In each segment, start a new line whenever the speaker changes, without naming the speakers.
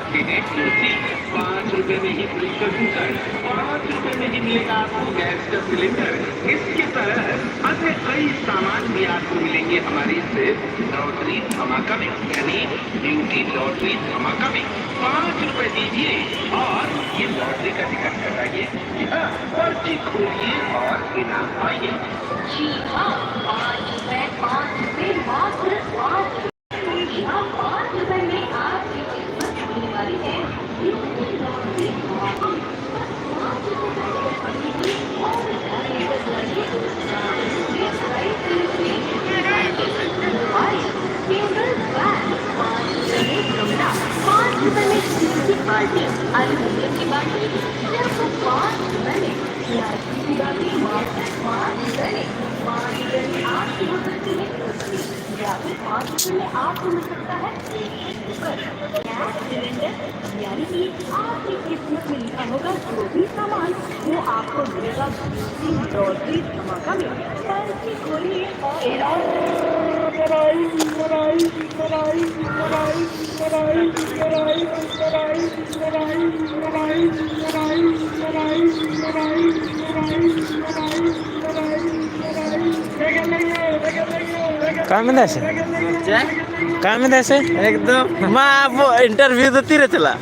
सकते हैं क्योंकि 5 रुपए में ही प्रेशर कुकर, 5 रुपए में ही मिलेगा आपको गैस का सिलेंडर। इसके तरह अन्य कई सामान भी आपको मिलेंगे हमारी से लॉटरी धमाका में, यानी ब्यूटी लॉटरी धमाका में। 5 रुपए दीजिए और ये लॉटरी का टिकट कराइए, पर्ची खोलिए और इनाम पाइए।
जी हाँ, 5 रुपए मात्र 5 रुपए। जी हाँ, 5 रुपए में आपकी किस्मत होने वाली है। ब्यूटी लॉटरी धमाका में बस 5 रुपए में खरीदिए और घरे बजाइए मोबाइल, केबल, बैग। 5 रुपए में कमरा, 5 रुपए में स्टील की बाल्टी, अल्युमिनियम की बाल्टी सिर्फ 5 रुपए में। प्लास्टिक की बाल्टी मात्र 5 रुपए में। 5 रुपए में आपको हो सकती है कुर्सी, या फिर 5 रुपए में आपको मिल सकता है कुकर, गैस सिलेंडर। यानी कि आपकी किस्मत में लिखा होगा जो भी सामान, वो आपको मिलेगा ब्यूटी लॉटरी धमाका में। पर्ची खोलिए
काय म्हणते असे काय म्हणते असे
एकदम मा इंटरव्यू तो तीर चला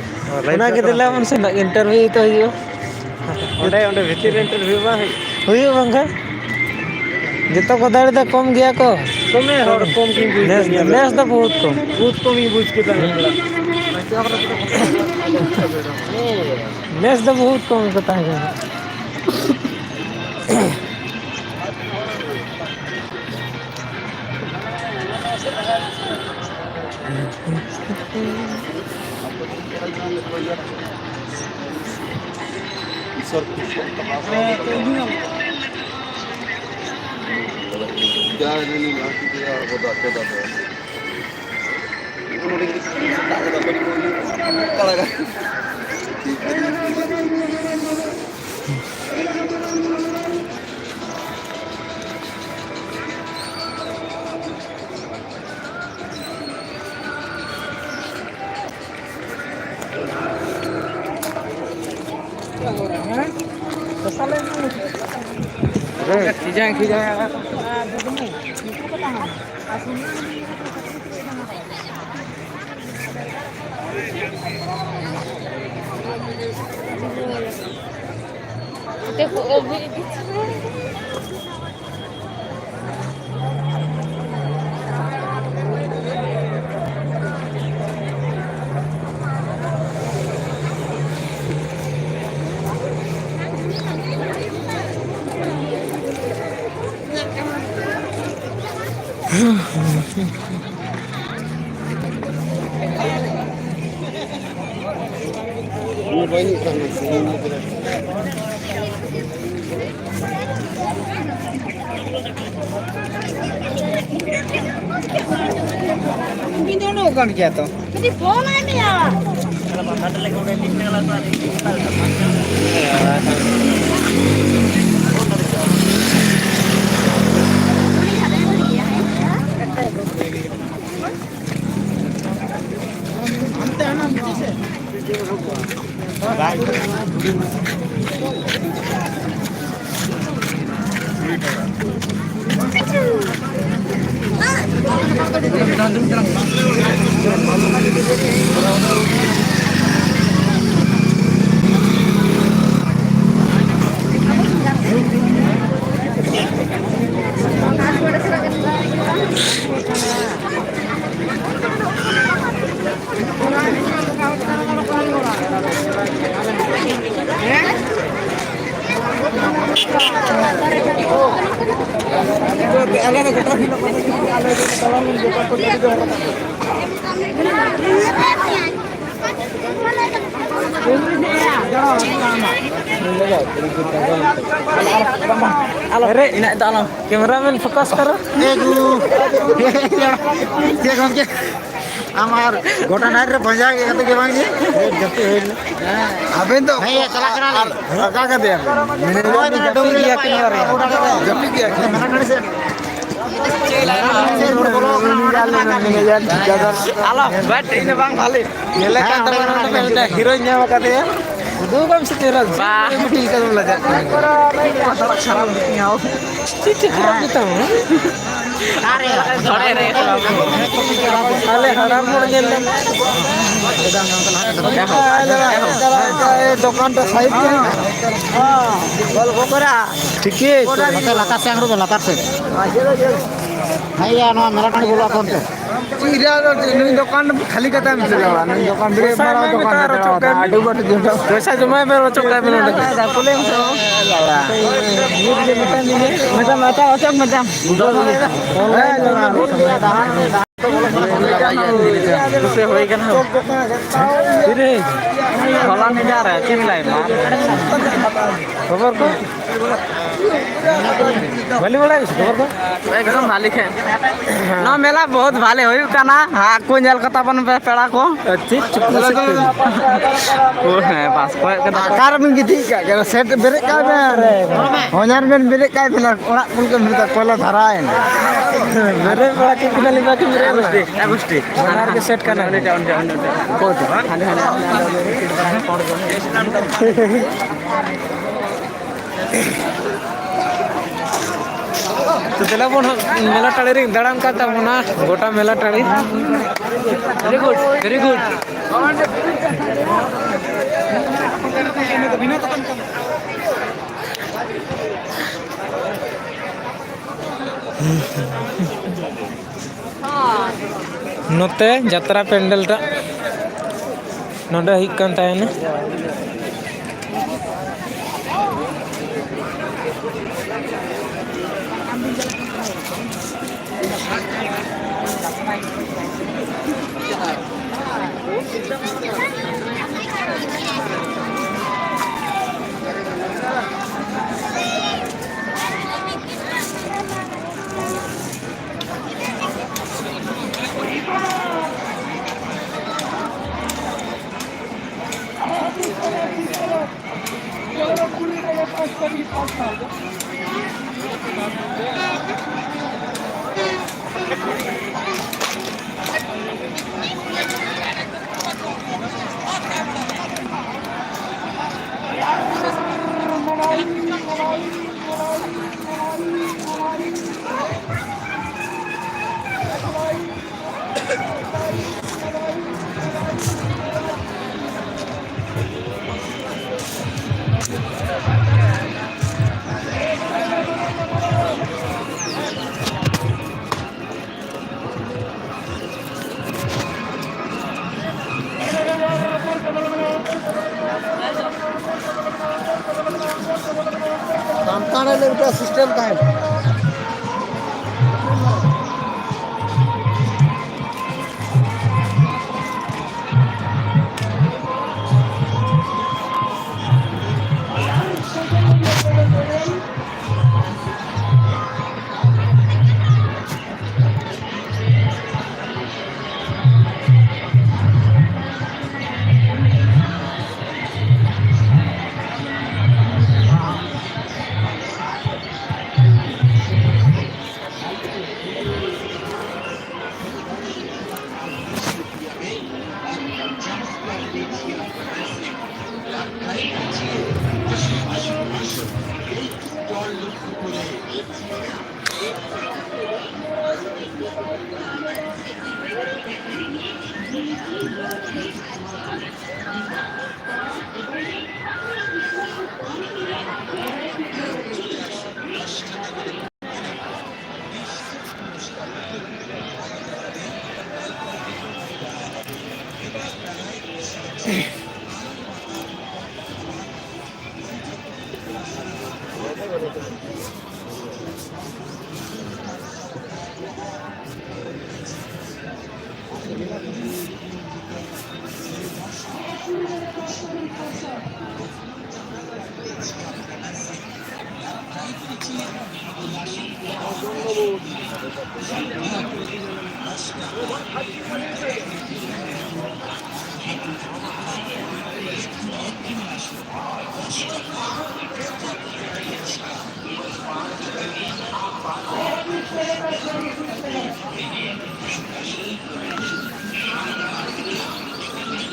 ᱚᱱᱟ ᱜᱮ ᱫᱮᱞᱟ ᱢᱟᱱᱮ ᱥᱮ ᱤᱱᱴᱟᱨᱵᱷᱤᱭᱩ ᱛᱚ ᱦᱩᱭᱩᱜᱼᱟ
ᱚᱸᱰᱮ ᱵᱷᱤᱛᱤᱨ ᱤᱱᱴᱟᱨᱵᱷᱤᱭᱩ ᱵᱟᱝ
ᱦᱩᱭᱩᱜᱼᱟ ᱵᱟᱝᱠᱷᱟᱱ ᱡᱚᱛᱚ ᱠᱚ ᱫᱟᱲᱮᱭᱟᱫᱟ ᱠᱚᱢ ᱜᱮᱭᱟ ᱠᱚ
ᱫᱚᱢᱮ ᱦᱚᱲ ᱠᱚᱢ ᱜᱤᱧ ᱵᱩᱡᱽ
ᱱᱮᱥ ᱫᱚ ᱵᱚᱦᱩᱛ ᱠᱚᱢ
ᱤᱧ ᱵᱩᱡᱽ ᱠᱮᱫᱟ
ᱱᱮᱥ ᱫᱚ ᱵᱚᱦᱩᱛ ᱠᱚᱢ ᱠᱚ ᱛᱟᱦᱮᱸ ᱠᱟᱱᱟ
kan क्या तो
jadi bola ini ya.
अरे इना दाlam कैमरामैन फोकस करो
আমার গোটা নাইট রে ভজা গেতে কে ভাঙি জতি হইল আবেন তো ভাই চলা করা আর কাকা দে মেনে ডোংরি কে কিনারে জতি কি মেনা কানে সে
Alah, bat ini bang balik. Nilai kan teman-teman udah hero nya katanya. Dua kan setirah. Bah, kita belajar. Masalah salam nyau. Cici kerap kita. Ale haram pun jalan. दुकान तो साइड में बोल वो करा ठीक है मतलब लातार से अंगरू लातार से नहीं यार ना मेरा टाइम बोला कौन से इधर नहीं दुकान खाली करता है मिल रहा नहीं दुकान भी हमारा दुकान है आडू बट जो पैसा जमा है मेरा चौका में लगा बोले मजा मजा अच्छा मजा से होएगा ना फिर खोला नहीं जा रहा है किन लाइन खबर को भले बोला खबर को एकदम मालिक है ना मेला बहुत भाले होई का ना हां को जल कता बन पेड़ा को ठीक चुप वो है बस को कार में की ठीक है सेट ब्रेक का में हजार में ब्रेक का फिर ओड़ा पुल के मिलता कोला धरा है मेरे बड़ा के फिलहाल बाकी मेरे अगस्टी बनार के सेट करना है जाओ को खाली तो चला बोन मेला टाड़ी रे दड़ान का तबना गोटा मेला टाड़ी वेरी गुड वेरी गुड नोते यात्रा पेंडल टा नोडे हिक कान तायना सिस्टम का है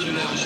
Cuma, cuma,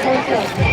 Thank you.